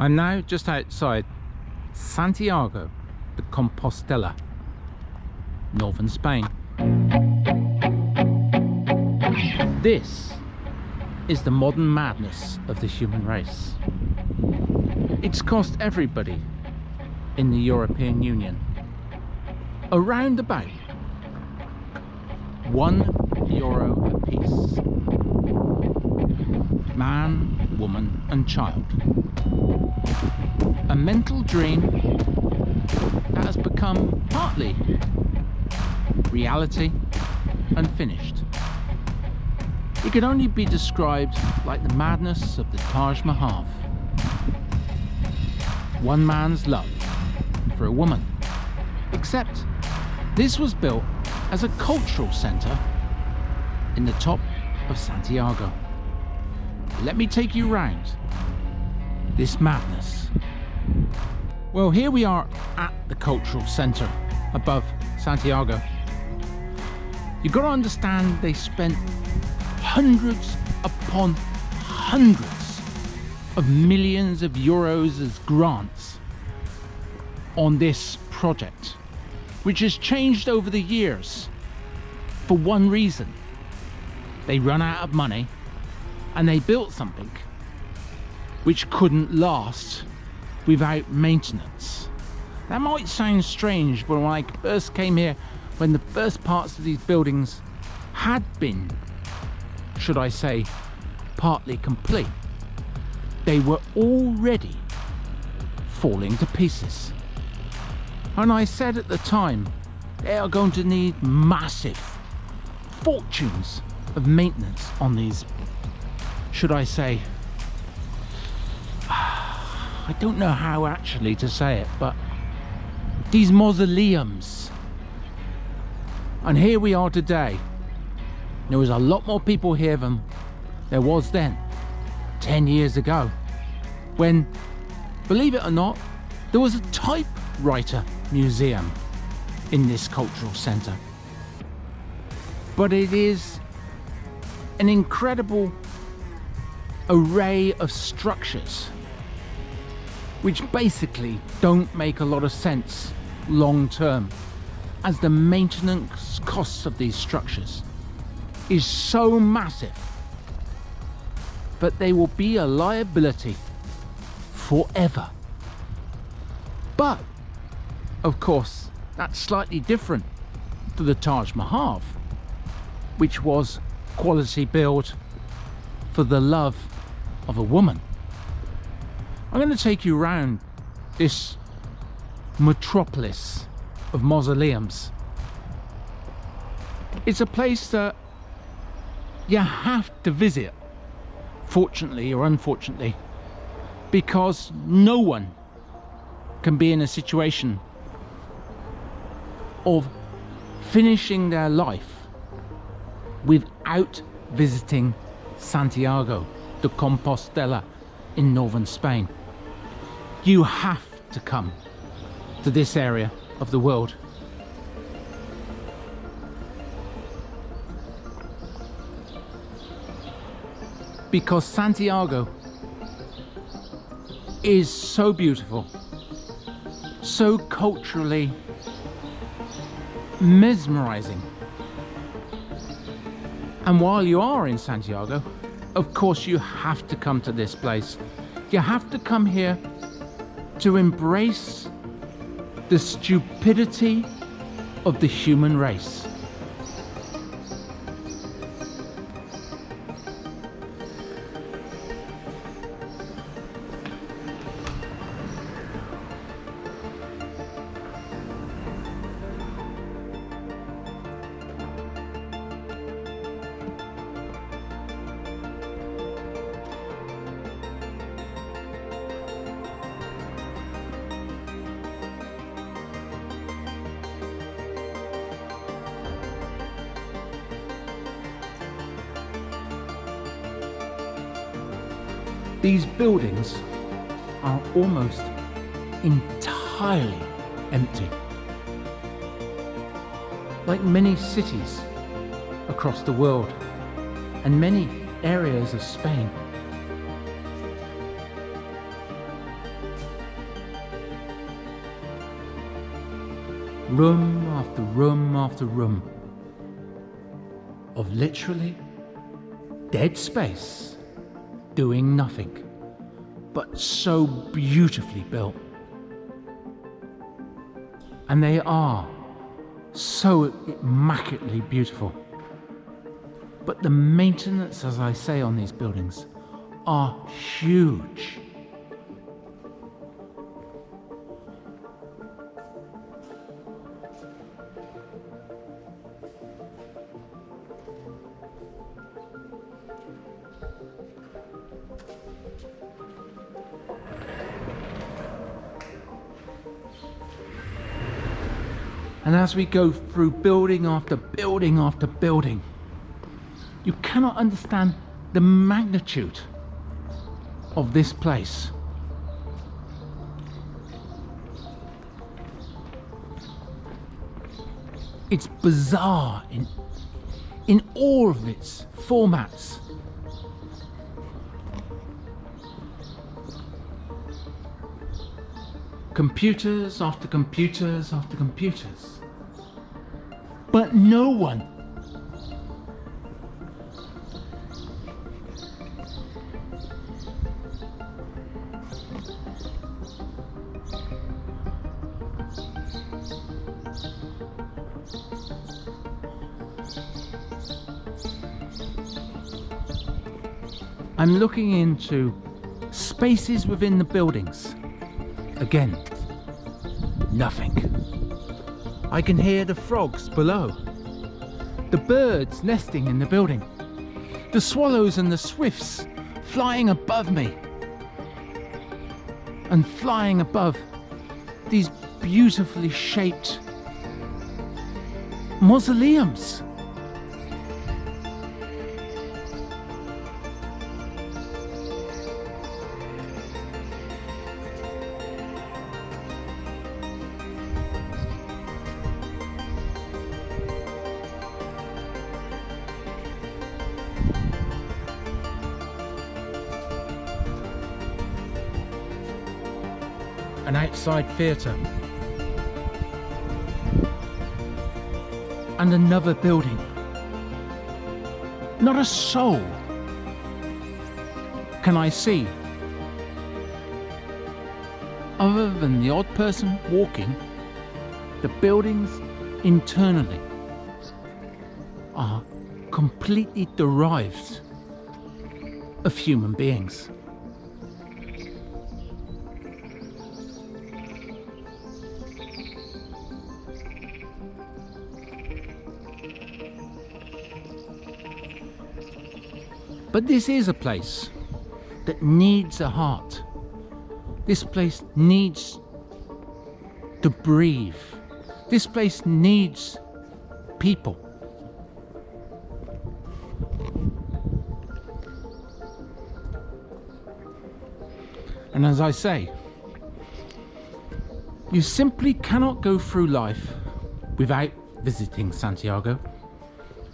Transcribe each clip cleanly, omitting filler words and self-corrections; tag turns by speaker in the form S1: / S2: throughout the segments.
S1: I'm now just outside Santiago de Compostela, northern Spain. This is the modern madness of the human race. It's cost everybody in the European Union around about €1 apiece. Man, woman and child. A mental dream that has become partly reality and finished. It could only be described like the madness of the Taj Mahal. One man's love for a woman. Except this was built as a cultural centre in the top of Santiago. Let me take you round this madness. Well, here we are at the cultural centre above Santiago. You've got to understand they spent hundreds upon hundreds of millions of euros as grants on this project, which has changed over the years for one reason. They run out of money and they built something which couldn't last without maintenance. That might sound strange, but when I first came here, when the first parts of these buildings had been, should I say, partly complete, they were already falling to pieces. And I said at the time, they are going to need massive fortunes of maintenance on these, should I say, I don't know how actually to say it, but these mausoleums. And here we are today. There was a lot more people here than there was then, 10 years ago, when, believe it or not, there was a typewriter museum in this cultural centre. But it is an incredible array of structures which basically don't make a lot of sense long term, as the maintenance costs of these structures is so massive, but they will be a liability forever. But of course that's slightly different to the Taj Mahal, which was quality built for the love of a woman. I'm going to take you around this metropolis of mausoleums. It's a place that you have to visit, fortunately or unfortunately, because no one can be in a situation of finishing their life without visiting Santiago de Compostela in northern Spain. You have to come to this area of the world. Because Santiago is so beautiful, so culturally mesmerizing. And while you are in Santiago, of course you have to come to this place. You have to come here to embrace the stupidity of the human race. These buildings are almost entirely empty, like many cities across the world and many areas of Spain. Room after room after room of literally dead space, doing nothing, but so beautifully built. And they are so immaculately beautiful. But the maintenance, as I say, on these buildings are huge. And as we go through building after building after building, you cannot understand the magnitude of this place. It's bizarre in all of its formats. Computers after computers after computers. But no one I'm looking into spaces within the buildings. Again, nothing. I can hear the frogs below, the birds nesting in the building, the swallows and the swifts flying above me, and flying above these beautifully shaped mausoleums. An outside theatre, and another building. Not a soul can I see, other than the odd person walking. The buildings internally are completely derived of human beings. But this is a place that needs a heart. This place needs to breathe. This place needs people. And as I say, you simply cannot go through life without visiting Santiago.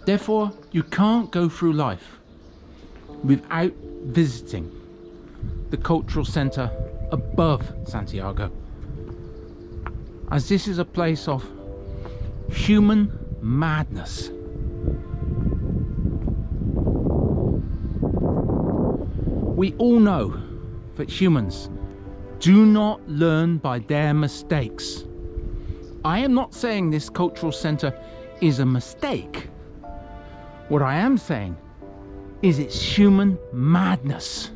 S1: Therefore, you can't go through life without visiting the cultural centre above Santiago, as this is a place of human madness. We all know that humans do not learn by their mistakes. I am not saying this cultural centre is a mistake. What I am saying is its human madness.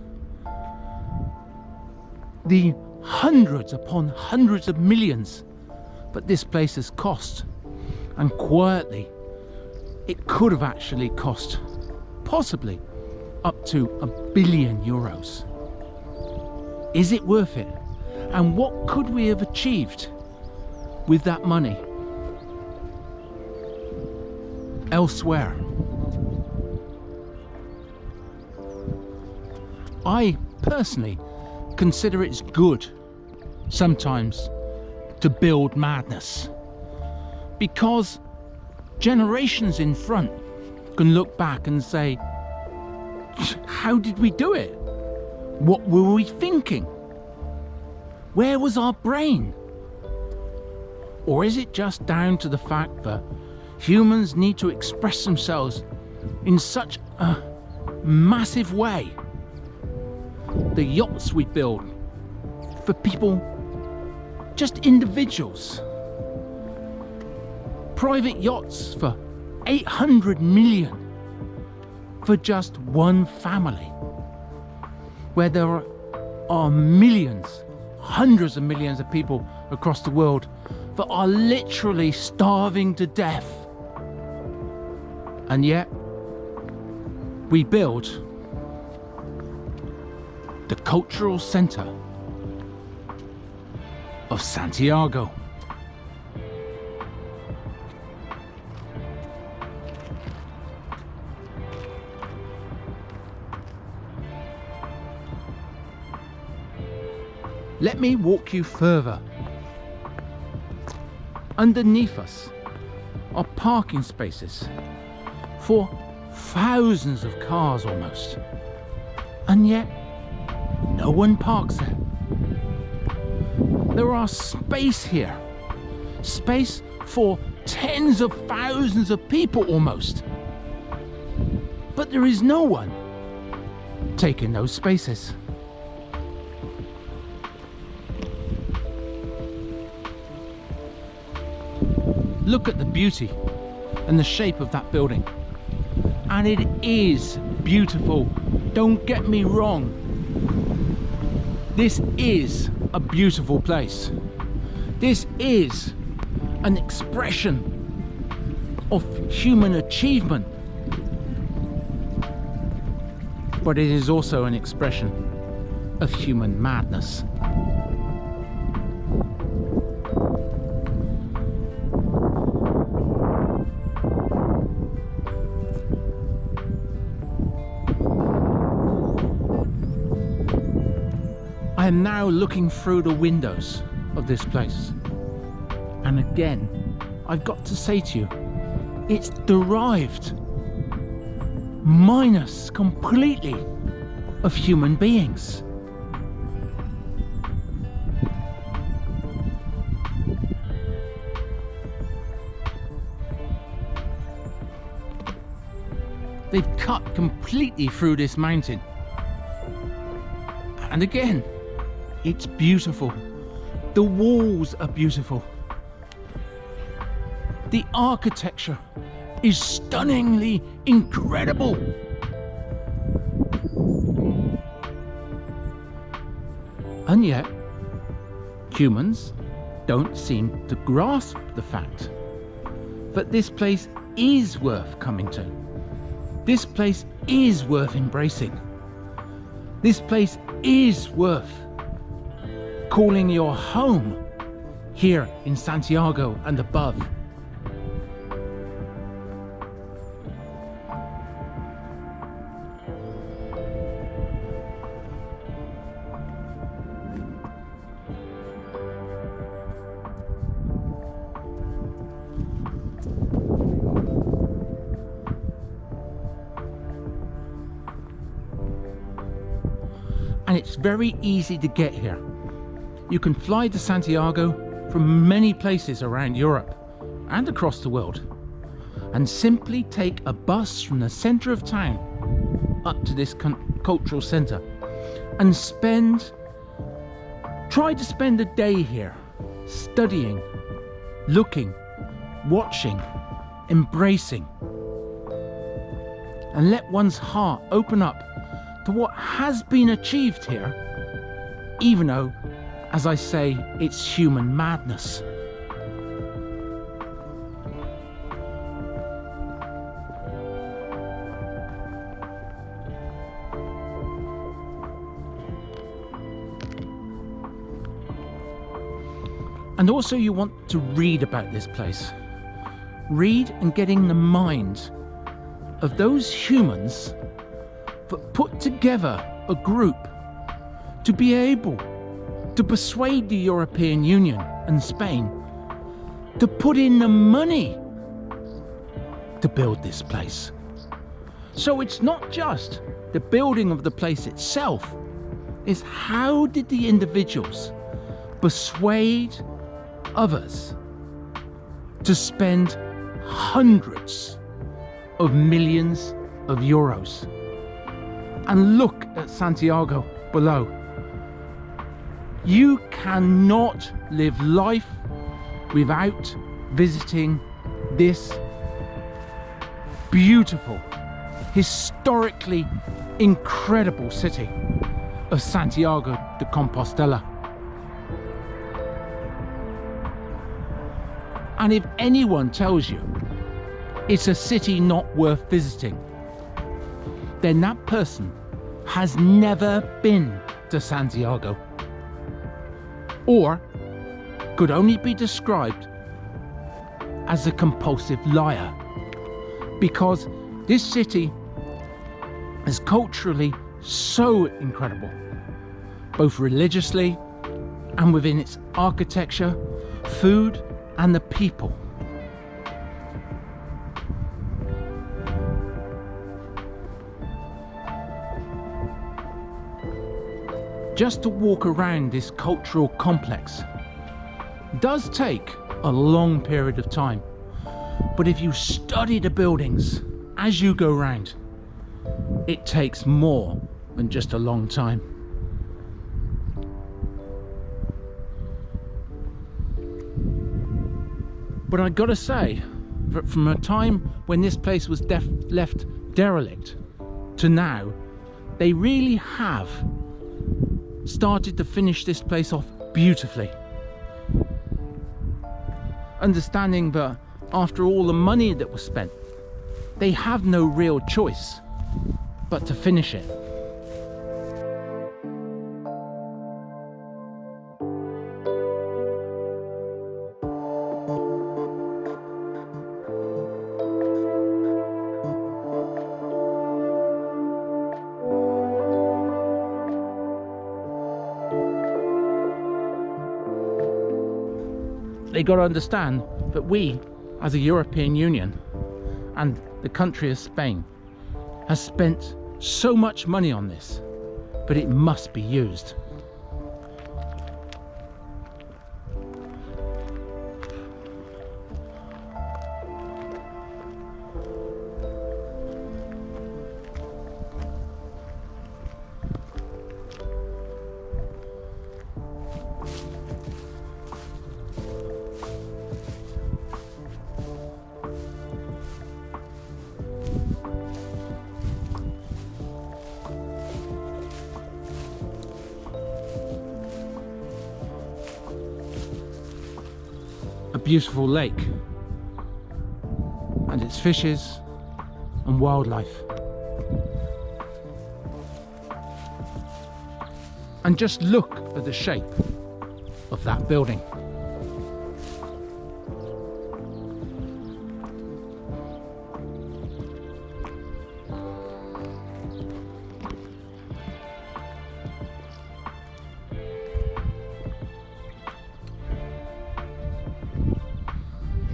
S1: The hundreds upon hundreds of millions that this place has cost, and quietly it could have actually cost possibly up to €1 billion. Is it worth it? And what could we have achieved with that money elsewhere? I personally consider it's good sometimes to build madness, because generations in front can look back and say, how did we do it? What were we thinking? Where was our brain? Or is it just down to the fact that humans need to express themselves in such a massive way? The yachts we build for people, just individuals. Private yachts for 800 million for just one family. Where there are millions, hundreds of millions of people across the world that are literally starving to death. And yet, we build the cultural center of Santiago. Let me walk you further. Underneath us are parking spaces for thousands of cars almost. And yet, no one parks there. There are space here. Space for tens of thousands of people almost. But there is no one taking those spaces. Look at the beauty and the shape of that building. And it is beautiful. Don't get me wrong. This is a beautiful place. This is an expression of human achievement. But it is also an expression of human madness. I am now looking through the windows of this place, and again I've got to say to you, it's derived minus completely of human beings. They've cut completely through this mountain, and again, it's beautiful. The walls are beautiful. The architecture is stunningly incredible. And yet, humans don't seem to grasp the fact that this place is worth coming to. This place is worth embracing. This place is worth calling your home here in Santiago and above. And it's very easy to get here. You can fly to Santiago from many places around Europe and across the world, and simply take a bus from the centre of town up to this cultural centre and try to spend a day here, studying, looking, watching, embracing, and let one's heart open up to what has been achieved here, even though, as I say, it's human madness. And also you want to read about this place. Read and get in the mind of those humans that put together a group to be able to persuade the European Union and Spain to put in the money to build this place. So it's not just the building of the place itself, it's how did the individuals persuade others to spend hundreds of millions of euros. And look at Santiago below. You cannot live life without visiting this beautiful, historically incredible city of Santiago de Compostela. And if anyone tells you it's a city not worth visiting, then that person has never been to Santiago, or could only be described as a compulsive liar, because this city is culturally so incredible, both religiously and within its architecture, food, and the people. Just to walk around this cultural complex does take a long period of time, but if you study the buildings as you go round, it takes more than just a long time. But I gotta say that from a time when this place was left derelict to now, they really have started to finish this place off beautifully. Understanding that after all the money that was spent, they have no real choice but to finish it. They got to understand that we, as a European Union and the country of Spain, has spent so much money on this, but it must be used. A beautiful lake and its fishes and wildlife. And just look at the shape of that building.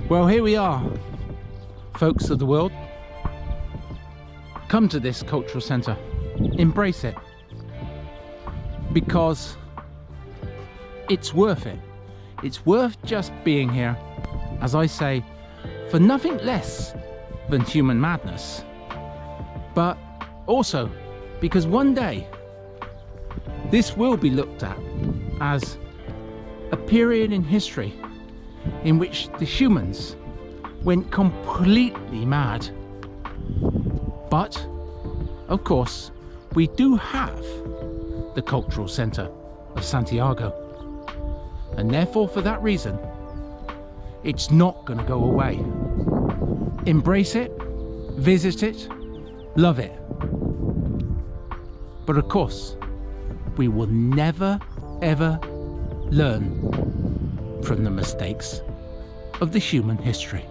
S1: Well, here we are, folks of the world. Come to this cultural centre, embrace it, because it's worth it. It's worth just being here, as I say, for nothing less than human madness, but also because one day this will be looked at as a period in history in which the humans went completely mad. But, of course, we do have the cultural centre of Santiago, and therefore, for that reason, it's not going to go away. Embrace it, visit it, love it. But of course, we will never ever learn from the mistakes of the human history.